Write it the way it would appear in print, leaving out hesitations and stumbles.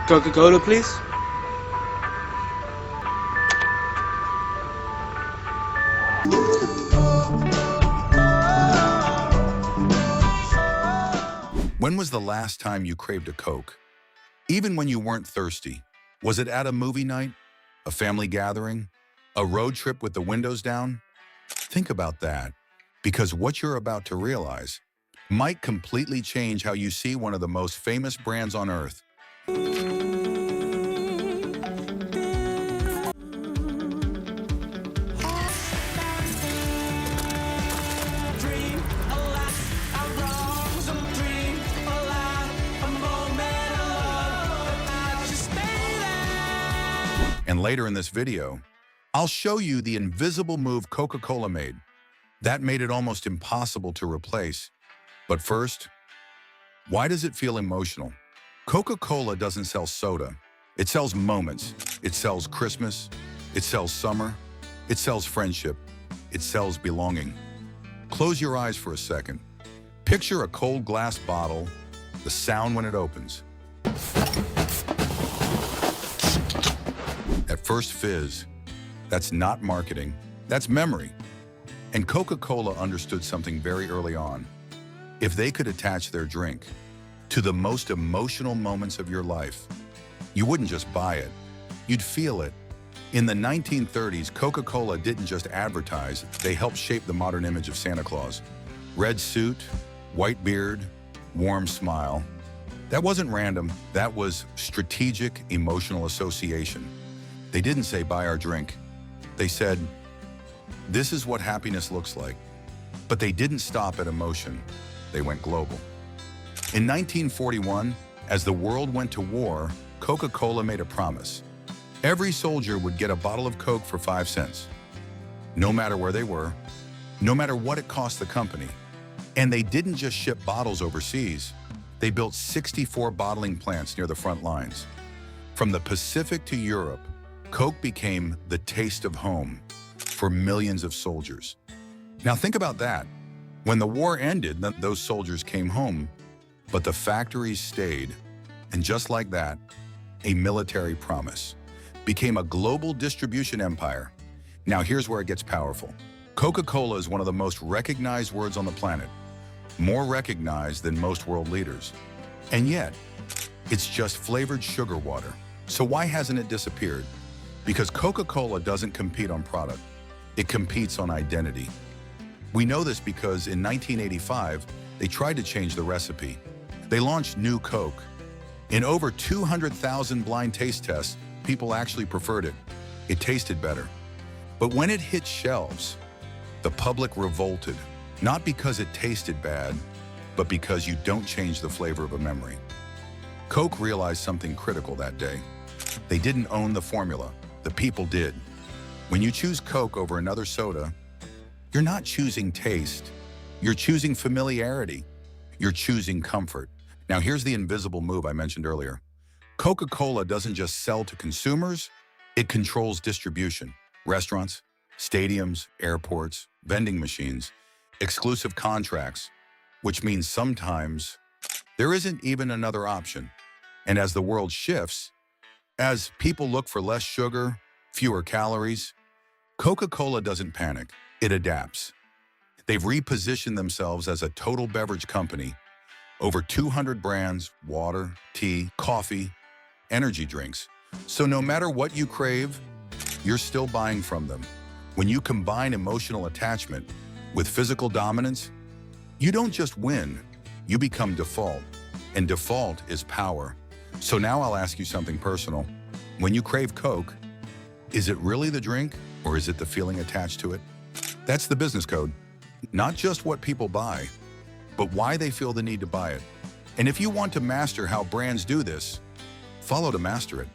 Coca-Cola, please. When was the last time you craved a Coke? Even when you weren't thirsty? Was it at a movie night? A family gathering? A road trip with the windows down? Think about that, because what you're about to realize might completely change how you see one of the most famous brands on earth. And later in this video, I'll show you the invisible move Coca-Cola made. That made it almost impossible to replace. But first, why does it feel emotional? Coca-Cola doesn't sell soda. It sells moments. It sells Christmas. It sells summer. It sells friendship. It sells belonging. Close your eyes for a second. Picture a cold glass bottle, the sound when it opens. That first fizz, that's not marketing, that's memory. And Coca-Cola understood something very early on. If they could attach their drink to the most emotional moments of your life, you wouldn't just buy it, you'd feel it. In the 1930s, Coca-Cola didn't just advertise, they helped shape the modern image of Santa Claus. Red suit, white beard, warm smile. That wasn't random, that was strategic emotional association. They didn't say, buy our drink. They said, this is what happiness looks like. But they didn't stop at emotion. They went global. In 1941, as the world went to war, Coca-Cola made a promise. Every soldier would get a bottle of Coke for 5 cents, no matter where they were, no matter what it cost the company. And they didn't just ship bottles overseas. They built 64 bottling plants near the front lines. From the Pacific to Europe, Coke became the taste of home for millions of soldiers. Now think about that. When the war ended, those soldiers came home, but the factories stayed. And just like that, a military promise became a global distribution empire. Now here's where it gets powerful. Coca-Cola is one of the most recognized words on the planet, more recognized than most world leaders. And yet, it's just flavored sugar water. So why hasn't it disappeared? Because Coca-Cola doesn't compete on product, it competes on identity. We know this because in 1985, they tried to change the recipe. They launched New Coke. In over 200,000 blind taste tests, people actually preferred it. It tasted better. But when it hit shelves, the public revolted, not because it tasted bad, but because you don't change the flavor of a memory. Coke realized something critical that day. They didn't own the formula. The people did. When you choose Coke over another soda, you're not choosing taste. You're choosing familiarity. You're choosing comfort. Now here's the invisible move I mentioned earlier. Coca-Cola doesn't just sell to consumers, it controls distribution. Restaurants, stadiums, airports, vending machines, exclusive contracts, which means sometimes there isn't even another option. And as the world shifts, as people look for less sugar, fewer calories, Coca-Cola doesn't panic, it adapts. They've repositioned themselves as a total beverage company. Over 200 brands, water, tea, coffee, energy drinks. So no matter what you crave, you're still buying from them. When you combine emotional attachment with physical dominance, you don't just win, you become default. And default is power. So now I'll ask you something personal. When you crave Coke, is it really the drink or is it the feeling attached to it? That's the business code. Not just what people buy, but why they feel the need to buy it. And if you want to master how brands do this, follow to master it.